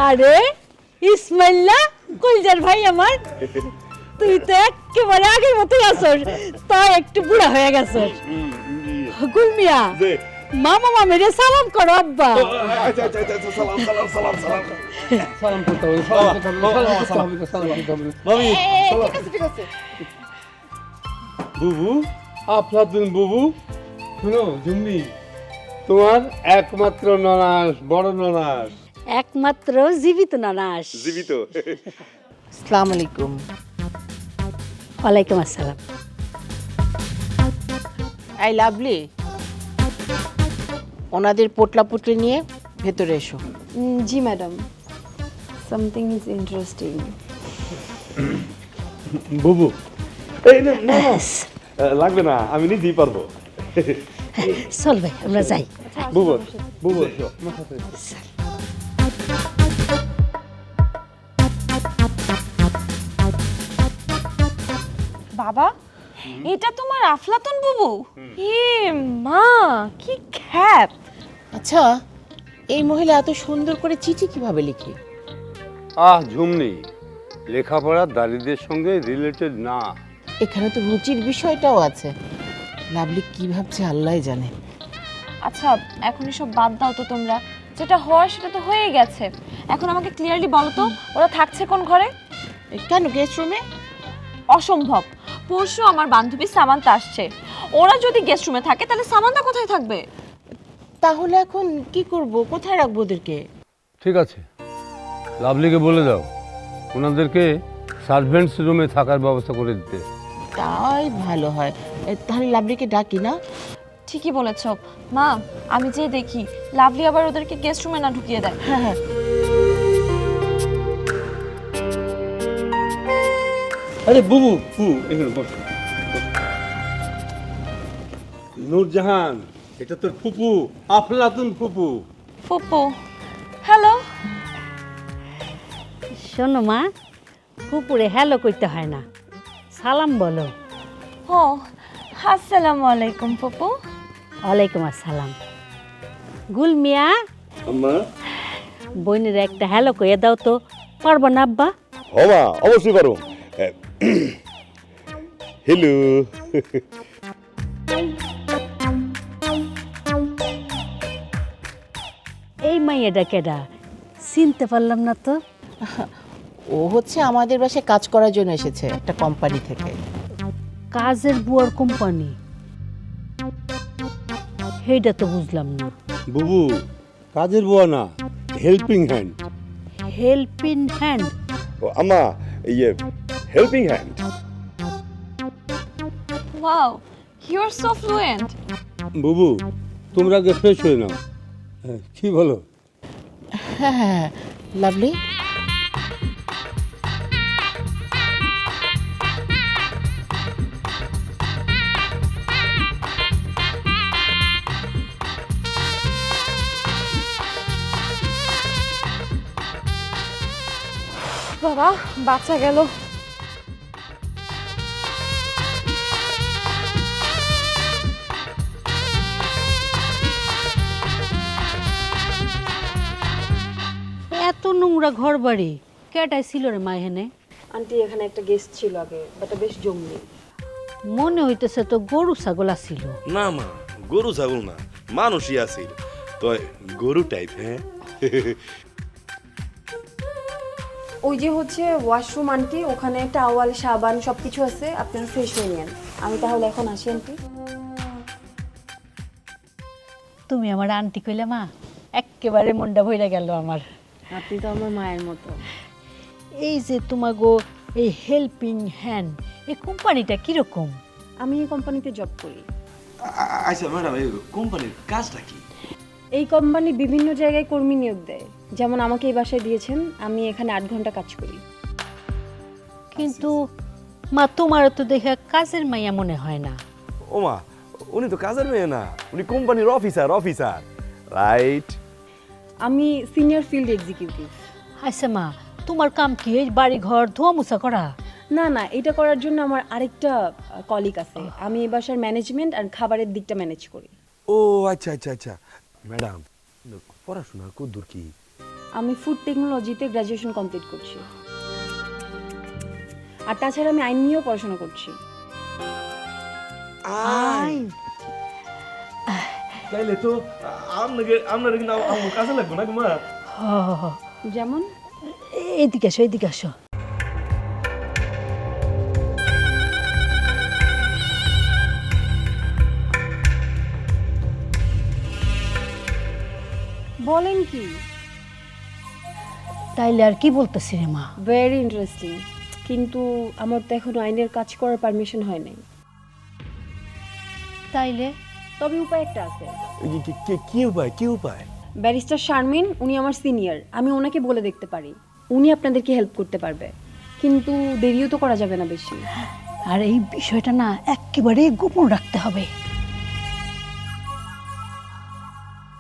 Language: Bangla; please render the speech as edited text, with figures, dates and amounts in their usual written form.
আরে ইসমাইল্লা কইজার ভাই আমার, তুই তো একেবারে আগের মতোই আছস, তা একটু বুড়া হয়ে গেছস। গুলমিয়া মামা মামিরে সালাম করো আব্বা। আচ্ছা আচ্ছা আচ্ছা সালাম সালাম সালাম সালাম সালাম করতে হবে, সালাম করতে হবে, সালাম করতে হবে। মামি ঠিক আছে বুবু, আফলাতুন বুবু, শুনো জুম্মি, তোমার একমাত্র ননাস, বড় ননাস। একমাত্র জীবিত নানাস। জীবিত। আসসালামু আলাইকুম। ওয়ালাইকুম আসসালাম। আই লাভলি, ওনাদের পোটলা পুটলি নিয়ে ভেতরে এসো। জি ম্যাডাম, সামথিং ইজ ইন্টারেস্টিং। বুবু, এই না না না, লাগবে না, আমি নিজেই পারবো। চল ভাই আমরা যাই। বুবু, বুবু, এসো, আমার সাথে এসো। বাবা, এটা তোমার আফলাতুন বুবু? হে মা, কি খ্যাত! আচ্ছা, এই মহিলা এত সুন্দর করে চিঠি কিভাবে লিখে? ঝুমনি, লেখাপড়া দারিদ্রের সঙ্গে রিলেটেড না। এখানে তো রুচির বিষয়টাও আছে। লাভলি কি ভাবছে আল্লাহই জানে। আচ্ছা, এখন এসব বাদ দাও তো তোমরা, যেটা হওয়ার সেটা তো হয়ে গেছে। এখন আমাকে ক্লিয়ারলি বলো তো, ওরা থাকছে কোন ঘরে? কেন গেস্ট রুমে? অসম্ভব, পরশু আমার বান্ধবী সামান্তা আসছে, ওরা যদি গেস্ট রুমে থাকে তাহলে সামান্তা কোথায় থাকবে? তাহলে এখন কি করব, কোথায় রাখবো ওদেরকে? ঠিক আছে, লাভলিকে বলে দাও ওনাদেরকে সার্ভেন্টস রুমে থাকার ব্যবস্থা করে দিতে। তাই ভালো হয়। তাহলে লাভলিকে ডাকি না? ঠিকই বলেছ মা, আমি যে দেখি লাভলি আবার ওদেরকে গেস্ট রুমে না ঢুকিয়ে দেয়। হ্যাঁ হ্যাঁ। আরে বুবু, বুবু এখানে বস। নূরজাহান, এটা তোর ফুপু, আফলাতুন ফুপু। ফুপু, হ্যালো। শোনো মা, কুকুরে হ্যালো করতে হয় না, সালাম বলো। ও, আসসালামু আলাইকুম ফুপু। ওয়ালাইকুম আসসালাম। গুলমিয়া, আম্মা, বোনের একটা হ্যালো কইয়া দাও তো, পারবো না আব্বা? হমা অবশ্যই পারো। হ্যালো। এই মাইয়াটা কেডা, চিনতে পারলাম না তো। ও হচ্ছে আমাদের বাসায় কাজ করার জন্য এসেছে একটা কোম্পানি থেকে। কাজের বুয়ার কোম্পানি? সেইটা তো বুঝলাম না। বুবু, কাজের বুয়া না, হেল্পিং হ্যান্ড। Helping hand? ও আম্মা, ইয়ে helping hand. Wow, you are so fluent. বুবু, তোমরা আগে ফ্রেশ হয়ে নাও। কি বলো? হ্যাঁ হ্যাঁ, লাভলি। বাবা, বাচ্চা গেল। এত নোংরা ঘর বাড়ি কেটাই ছিল রে মা এখানে? আন্টি, এখানে একটা গেস্ট ছিল আগে, বাট বেশ জঙ্গলি। মনে হইতেছে তো গরু ছাগল ছিল। না মা, গরু ছাগল না, মানুষই আছিল। তো গরু টাইপ। হ্যাঁ, ওই যে হচ্ছে ওয়াশরুম আন্টি, ওখানে টাওয়াল সাবান সবকিছু আছে, আপনারা ফ্রেশ হয়ে নেন। আমি তাহলে এখন আসি আন্টি। তুমি আমার আন্টি কইলে মা, একেবারে মনটা ভইরা গেল আমার। আপনি তো আমার মায়ের মতো। এই যে তোমাগো এই হেল্পিং হ্যান্ড, এই কোম্পানিটা কিরকম? আমি এই কোম্পানিতে জব করি। আচ্ছা ম্যাডাম, এই কোম্পানির কাজটা কি? এই কোম্পানি বিভিন্ন জায়গায় কর্মী নিয়োগ দেয়, যেমন আমাকে এই বাসায় দিয়েছেন। আমি এখানে 8 ঘন্টা কাজ করি। কিন্তু মা, তোমার তো দেখে কাজের মাইয়া মনে হয় না। ও মা, উনি তো কাজের মেয়ে না, উনি কোম্পানির অফিসার। Officer, right? আমি সিনিয়র ফিল্ড এক্সিকিউটিভ। আচ্ছা মা, তোমার কাম কি এই বাড়ি ঘর ধোয়া মুছা করা? না না, এটা করার জন্য আমার আরেকটা কলিগ আছে। আমি এই বাসার ম্যানেজমেন্ট আর খাবারের দিকটা ম্যানেজ করি। ও আচ্ছা আচ্ছা আচ্ছা। ম্যাডাম, পড়াশোনা কদ্দূর কি? আমি ফুড টেকনোলজিতে গ্র্যাজুয়েশন কমপ্লিট করছি, আর তাছাড়া আমি আইন নিয়েও পড়াশোনা করছি। তাইলে তো আপনার কিন্তু আমার কাজে লাগবে না মা। যেমন এদিকে আসো, এদিকে আসো। বলেন কি? তাইলে আর কি বলতেছি রে মা? ভেরি ইন্টারেস্টিং, কিন্তু আমার তো এখনো আইনের কাজ করার পারমিশন হয় নাই। তাইলে তবে উপায় একটা আছে। কি উপায়, কি উপায়? ব্যারিস্টার শারমিন, উনি আমার সিনিয়র, আমি ওনাকে বলে দেখতে পারি, উনি আপনাদেরকে হেল্প করতে পারবে, কিন্তু দেরিও তো করা যাবে না বেশি। আর এই বিষয়টা না একেবারে গোপন রাখতে হবে।